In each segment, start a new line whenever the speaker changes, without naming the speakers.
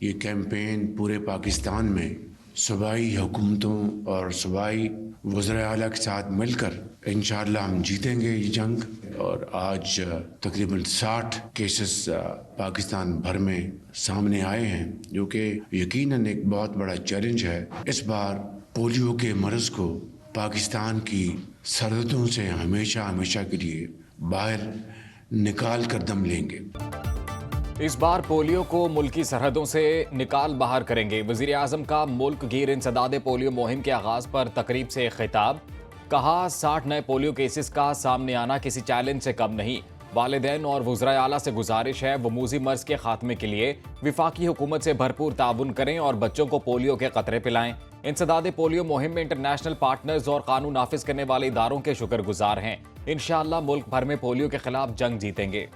ये कैंपेन पूरे पाकिस्तान में सूबाई हुकूमतों और सूबाई वज़ीर आला के साथ मिलकर इंशाअल्लाह हम जीतेंगे ये जंग। और आज तकरीबन 60 केसेस पाकिस्तान भर में सामने आए हैं, जो कि यकीनन एक बहुत बड़ा चैलेंज है। इस बार पोलियो के मर्ज को पाकिस्तान की सरहदों से हमेशा हमेशा के लिए बाहर निकाल कर दम लेंगे।
इस बार पोलियो को मुल्की सरहदों से निकाल बाहर करेंगे। वज़ीर आज़म का मुल्क गिर इंसदाद पोलियो मुहिम के आगाज पर तकरीब से खिताब। कहा 60 नए पोलियो केसेस का सामने आना किसी चैलेंज से कम नहीं। वालिदैन और वज़राए आला से गुजारिश है वमूजी मर्ज के खात्मे के लिए विफाकी हुकूमत से भरपूर ताउन करें और बच्चों को पोलियो के कतरे पिलाएं। इंसदाद पोलियो मुहिम में इंटरनेशनल पार्टनर्स और कानून नाफिज करने वाले इदारों के शुक्रगुजार हैं। इंशाअल्लाह मुल्क भर में पोलियो के खिलाफ जंग जीतेंगे।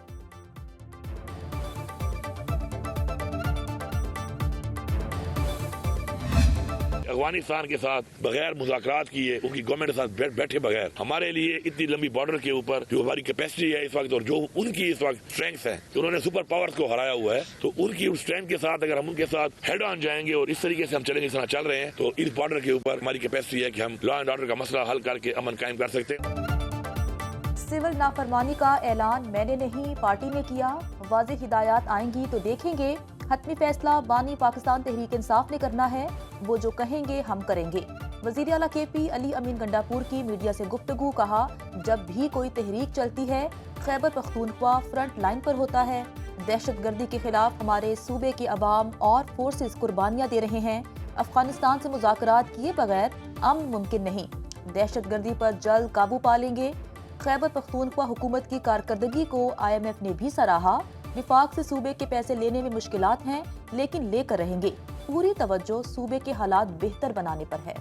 अफगानिस्तान के साथ बगैर मुज़ाकरात किए, उनकी गवर्नमेंट के साथ बैठे बगैर हमारे लिए इतनी लंबी बॉर्डर के ऊपर जो हमारी कैपेसिटी है इस वक्त और जो उनकी इस वक्त स्ट्रेंथ है, तो उन्होंने सुपर पावर्स को हराया हुआ है, तो उनकी उस स्ट्रेंथ के साथ अगर हम उनके साथ हेड ऑन जाएंगे और इस तरीके से हम चलेंगे, इस तरह चल रहे हैं, तो इस बॉर्डर के ऊपर हमारी कैपेसिटी है कि हम लॉ एंड ऑर्डर का मसला हल करके अमन कायम कर सकते हैं।
सिविल नाफरमानी का ऐलान मैंने नहीं, पार्टी ने किया। वाज़ेह हिदायत आएंगी तो देखेंगे। हतमी फैसला बानी पाकिस्तान तहरीक इंसाफ ने करना है, वो जो कहेंगे हम करेंगे। वज़ीर आला KP अली अमीन गंडापुर की मीडिया से गुफ्तगू। कहा, जब भी कोई तहरीक चलती है खैबर पख्तूनख्वा फ्रंट लाइन पर होता है। दहशतगर्दी के खिलाफ हमारे सूबे के अवाम और फोर्सेस कुर्बानियाँ दे रहे हैं। अफगानिस्तान से मुज़ाकरात किए बगैर अमन मुमकिन नहीं। दहशतगर्दी पर जल्द काबू पा लेंगे। खैबर पख्तूनख्वा हुकूमत की कारकर्दगी को IMF ने भी सराहा। विफाक से सूबे के पैसे लेने में मुश्किलात हैं, लेकिन लेकर रहेंगे। पूरी तवज्जो सूबे के हालात बेहतर बनाने पर है।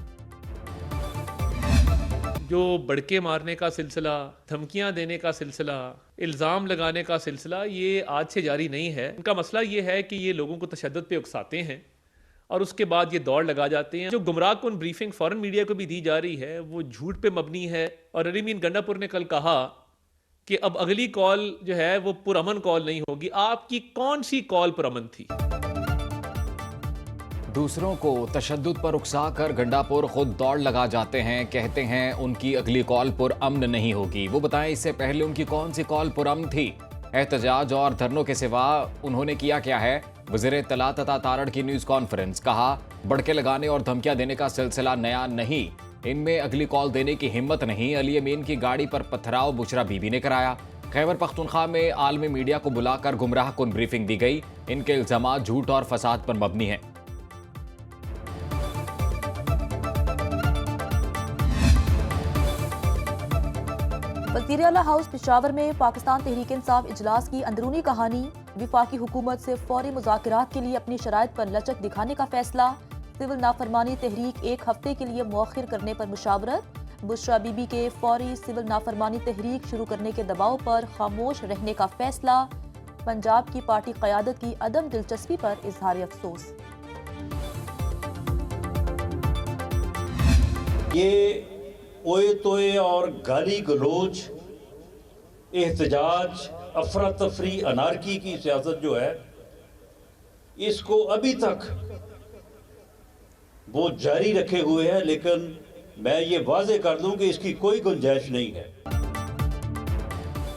जो बड़के मारने का सिलसिला, धमकियां देने का सिलसिला, इल्ज़ाम लगाने का सिलसिला, ये आज से जारी नहीं है। उनका मसला ये है कि ये लोगों को तशद्दुद पे उकसाते हैं और उसके बाद ये दौड़ लगा जाते हैं। जो गुमराह कुन ब्रीफिंग फॉरेन मीडिया को भी दी जा रही है वो झूठ पे मबनी है। और अली अमीन गंडापुर ने कल कहा कि अब अगली कॉल जो है वो पुरअमन कॉल नहीं होगी। आपकी कौन सी कॉल पुरअमन थी?
दूसरों को तशद्दुद पर उकसा कर गंडापुर खुद दौड़ लगा जाते हैं। कहते हैं उनकी अगली कॉल पुरअमन नहीं होगी। वो बताएं इससे पहले उनकी कौन सी कॉल पुरअमन थी। एहतजाज और धरनों के सिवा उन्होंने किया क्या है? वज़ीर इत्तला तथा तारड़ की न्यूज़ कॉन्फ्रेंस। कहा, बड़के लगाने और धमकियां देने का सिलसिला नया नहीं, इनमें अगली कॉल देने की हिम्मत नहीं। अली अमीन की गाड़ी पर पथराव बुशरा बीबी ने कराया। खैबर पख्तूनख्वा में आलमी मीडिया को बुलाकर गुमराह कुन ब्रीफिंग दी गई। इनके इल्जामात झूठ और फसाद पर मबनी हैं।
वज़ीर आला हाउस पेशावर में पाकिस्तान तहरीक इंसाफ इजलास की अंदरूनी कहानी। विफाकी हुकूमत से फौरी मुज़ाकरात के लिए अपनी शराइत पर लचक दिखाने का फैसला। सिविल नाफरमानी तहरीक 1 हफ्ते के लिए मौखिर करने पर मुशावरत। बुशरा बीबी के फौरी सिविल नाफरमानी तहरीक शुरू करने के दबाव पर खामोश रहने का फैसला। पंजाब की पार्टी क़यादत की अदम दिलचस्पी पर इजहार अफसोस।
ये ओए तोए और गाली गलोच, एहतजाज, अफरा तफरी, अनारकी की सियासत जो है, इसको अभी तक वो जारी रखे हुए हैं। लेकिन मैं ये वाजे कर दूं कि इसकी कोई गुंजाइश नहीं है।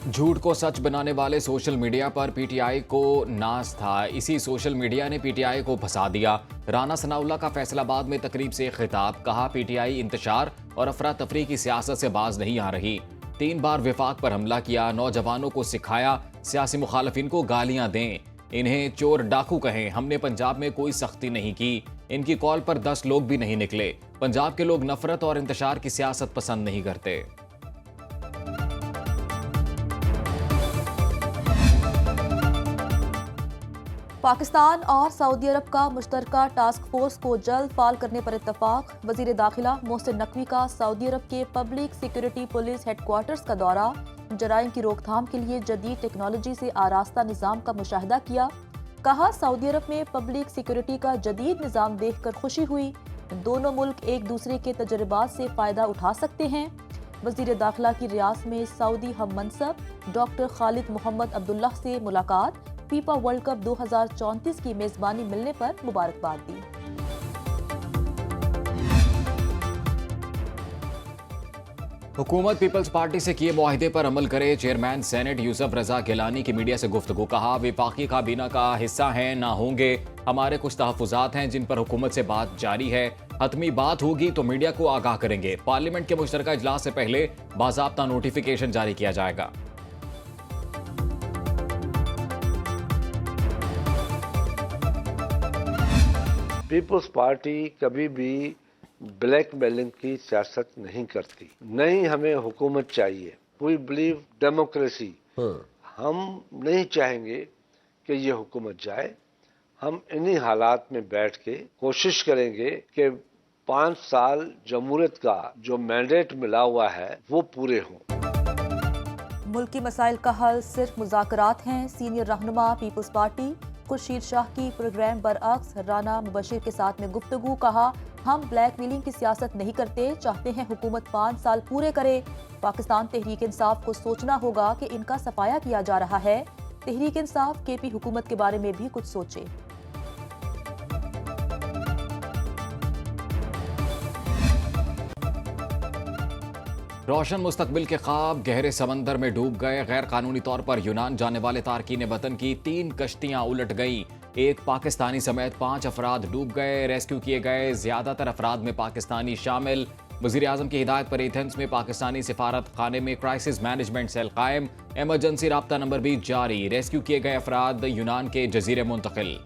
झूठ को सच बनाने वाले सोशल मीडिया पर PTI को नाज था। इसी सोशल मीडिया ने PTI को फंसा दिया। राना सनाउल्लाह का फैसलाबाद में तकरीब से खिताब। कहा, PTI इंतशार और अफरा तफरी की सियासत से बाज नहीं आ रही। 3 बार विफाक पर हमला किया, नौजवानों को सिखाया सियासी मुखालफिन को गालियां दें, इन्हें चोर डाकू कहें। हमने पंजाब में कोई सख्ती नहीं की। इनकी कॉल पर 10 लोग भी नहीं निकले। पंजाब के लोग नफरत और इंतशार की सियासत पसंद नहीं करते।
पाकिस्तान और सऊदी अरब का मुश्तरका टास्क फोर्स को जल्द फाल करने पर इत्तफाक। वजीर दाखिला मोहसिन नकवी का सऊदी अरब के पब्लिक सिक्योरिटी पुलिस हेडक्वार्टर्स का दौरा। जराइम की रोकथाम के लिए जदीद टेक्नोलॉजी से आरास्ता निज़ाम का मुशाहिदा किया। कहा, सऊदी अरब में पब्लिक सिक्योरिटी का जदीद निज़ाम देखकर खुशी हुई। दोनों मुल्क एक दूसरे के तजुर्बात से फ़ायदा उठा सकते हैं। वजीर दाखिला की रियासत में सऊदी हम मनसब डॉक्टर खालिद मोहम्मद अब्दुल्लाह से मुलाकात। फीफा वर्ल्ड कप 2034 की मेजबानी मिलने पर मुबारकबाद दी।
हुकूमत पीपल्स पार्टी से किए मुआहिदे पर अमल करे। चेयरमैन सेनेट यूसुफ रजा गिलानी की मीडिया से गुफ्तगू। कहा, विफाकी काबीना का हिस्सा हैं ना होंगे, हमारे कुछ तहफुजात हैं जिन पर हुकूमत से बात जारी है। हतमी बात होगी तो मीडिया को आगाह करेंगे। पार्लियामेंट के मुश्तरका इजलास से पहले बाज़ाब्ता नोटिफिकेशन जारी किया जाएगा।
पीपल्स पार्टी कभी भी ब्लैकमेलिंग की सियासत नहीं करती, नहीं हमें हुकूमत चाहिए। We believe democracy. हम नहीं चाहेंगे कि ये हुकूमत जाए। हम इन्हीं हालात में बैठ के कोशिश करेंगे कि 5 साल जमहूरियत का जो मैंडेट मिला हुआ है वो पूरे हों।
मुल्की मसाइल का हल सिर्फ मुज़ाकरात हैं। सीनियर रहनुमा पीपल्स पार्टी खुर्शीद शाह की प्रोग्राम बरअक्स राना मुबशिर के साथ में गुफ्तगू। कहा, हम ब्लैकमेलिंग की सियासत नहीं करते, चाहते हैं हुकूमत 5 साल पूरे करे। पाकिस्तान तहरीक इंसाफ को सोचना होगा कि इनका सफाया किया जा रहा है। तहरीक इंसाफ केपी हुकूमत के बारे में भी कुछ सोचे।
रोशन मुस्तकबिल के ख्वाब गहरे समंदर में डूब गए। गैर कानूनी तौर पर यूनान जाने वाले तारकीन वतन की 3 कश्तियां उलट गईं। एक पाकिस्तानी समेत 5 अफराद डूब गए। रेस्क्यू किए गए ज्यादातर अफराद में पाकिस्तानी शामिल। वज़ीर आज़म की हिदायत पर एथेंस में पाकिस्तानी सिफारत खाने में क्राइसिस मैनेजमेंट सेल कायम। एमरजेंसी राब्ता नंबर भी जारी। रेस्क्यू किए गए अफराद यूनान के जजीरे मुंतकिल।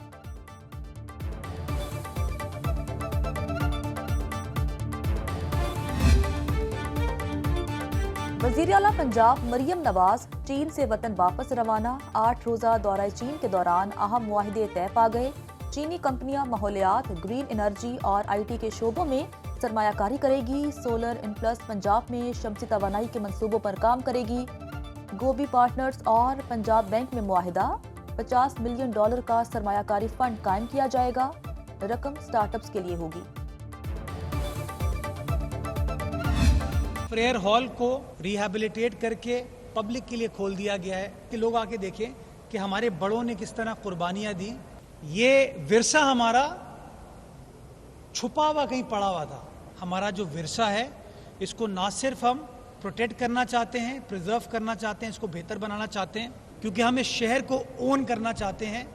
वज़ीर आला पंजाब मरियम नवाज चीन से वतन वापस रवाना। 8 रोज़ा दौरा चीन के दौरान अहम मुआहिदे तय पा गए। चीनी कंपनियां माहौलियात, ग्रीन एनर्जी और IT के शोबों में सरमायाकारी करेगी। सोलर इनप्लस पंजाब में शमसी तवानाई के मंसूबों पर काम करेगी। गोबी पार्टनर्स और पंजाब बैंक में मुआहिदा। $50 मिलियन का सरमायाकारी फंड कायम किया जाएगा। रकम स्टार्टअप्स के लिए होगी।
प्रेयर हॉल को रिहैबिलिटेट करके पब्लिक के लिए खोल दिया गया है कि लोग आके देखें कि हमारे बड़ों ने किस तरह कुर्बानियां दी। ये विरसा हमारा छुपा हुआ कहीं पड़ा हुआ था। हमारा जो विरसा है इसको ना सिर्फ हम प्रोटेक्ट करना चाहते हैं, प्रिजर्व करना चाहते हैं, इसको बेहतर बनाना चाहते हैं, क्योंकि हम इस शहर को ओन करना चाहते हैं,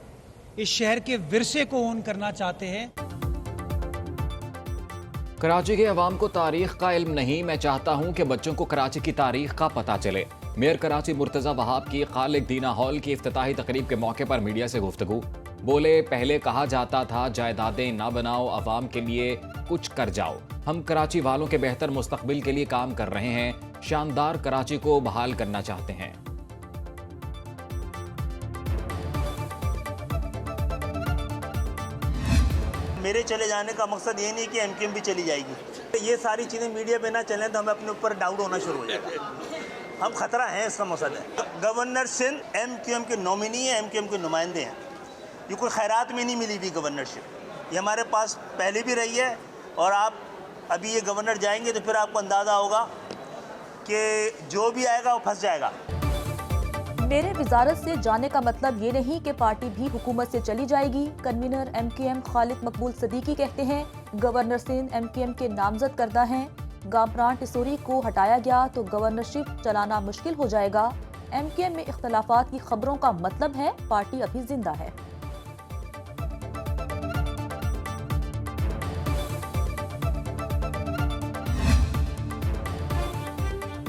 इस शहर के विरसे को ओन करना चाहते हैं।
कराची के अवाम को तारीख का इल्म नहीं, मैं चाहता हूं कि बच्चों को कराची की तारीख का पता चले। मेयर कराची मुर्तजा वहाब की खालिक दीना हॉल की इफ्तिताही तकरीब के मौके पर मीडिया से गुफ्तगू। बोले, पहले कहा जाता था जायदादें ना बनाओ, अवाम के लिए कुछ कर जाओ। हम कराची वालों के बेहतर मुस्तकबिल के लिए काम कर रहे हैं। शानदार कराची को बहाल करना चाहते हैं।
मेरे चले जाने का मकसद ये नहीं कि MQM भी चली जाएगी। ये सारी चीज़ें मीडिया पे ना चलें तो हमें अपने ऊपर डाउट होना शुरू हो जाएगा। हम खतरा हैं, इसका मकसद है। गवर्नर सिंध MQM के नॉमिनी है, MQM के नुमाइंदे हैं। ये कोई खैरात में नहीं मिली हुई गवर्नरशिप, ये हमारे पास पहले भी रही है। और आप अभी ये गवर्नर जाएंगे तो फिर आपको अंदाज़ा होगा कि जो भी आएगा वो फंस जाएगा।
मेरे वजारत से जाने का मतलब ये नहीं कि पार्टी भी हुकूमत से चली जाएगी। कन्वीनर MQM खालिद मकबूल सदीकी कहते हैं, गवर्नर सिंध MQM के नामजद करदा हैं। गामरान टिसोरी को हटाया गया तो गवर्नरशिप चलाना मुश्किल हो जाएगा। MQM में इख्तलाफात की खबरों का मतलब है पार्टी अभी जिंदा है।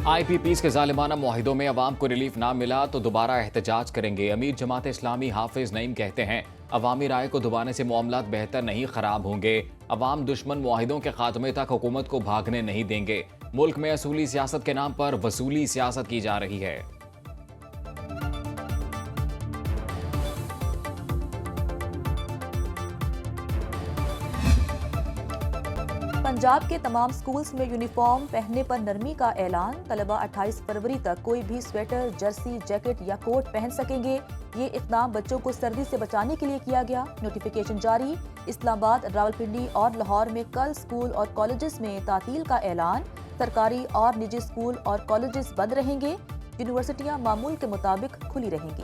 IPPs के जालिमाना मुआहिदों में अवाम को रिलीफ ना मिला तो दोबारा एहतजाज करेंगे। अमीर जमात इस्लामी हाफिज नईम कहते हैं, अवामी राय को दुबाने से मामलात बेहतर नहीं खराब होंगे। अवाम दुश्मन मुआहिदों के खात्मे तक हुकूमत को भागने नहीं देंगे। मुल्क में असूली सियासत के नाम पर वसूली सियासत की जा रही है।
पंजाब के तमाम स्कूल्स में यूनिफॉर्म पहनने पर नरमी का ऐलान। तलबा 28 फरवरी तक कोई भी स्वेटर, जर्सी, जैकेट या कोट पहन सकेंगे। ये इक़दाम बच्चों को सर्दी से बचाने के लिए किया गया। नोटिफिकेशन जारी। इस्लामाबाद, रावलपिंडी और लाहौर में कल स्कूल और कॉलेजेस में तातील का ऐलान। सरकारी और निजी स्कूल और कॉलेजेस बंद रहेंगे। यूनिवर्सिटियां मामूल के मुताबिक खुली रहेंगी।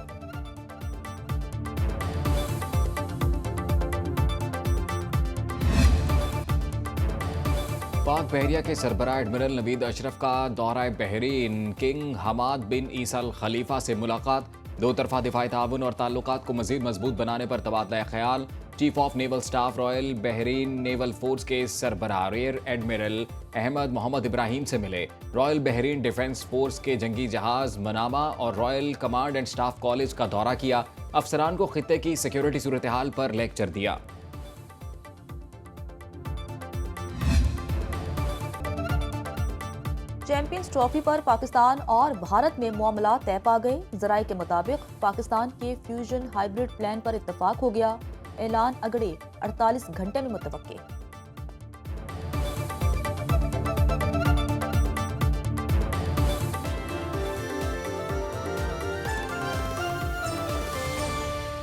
पाक बहरिया के सरबराह एडमिरल नवीद अशरफ का दौरा बहरीन किंग हमाद बिन ईसा अल खलीफा से मुलाकात। दो तरफा दिफाई ताउन और ताल्लुकात को मजीद मजबूत बनाने पर तबादला ख्याल। Chief of naval staff royal Bahrain naval force के सरबराह रियर एडमिरल अहमद मोहम्मद इब्राहिम से मिले। रॉयल बहरीन डिफेंस फोर्स के जंगी जहाज मनामा और royal command and staff college का दौरा किया। अफसरान को खित्ते की सिक्योरिटी सूरत हाल पर लेक्चर दिया।
चैंपियंस ट्रॉफी पर पाकिस्तान और भारत में मामला तय पा गए। जराये के मुताबिक पाकिस्तान के फ्यूजन हाइब्रिड प्लान पर इत्तफाक हो गया। ऐलान अगले 48 घंटे में मुतवक्के।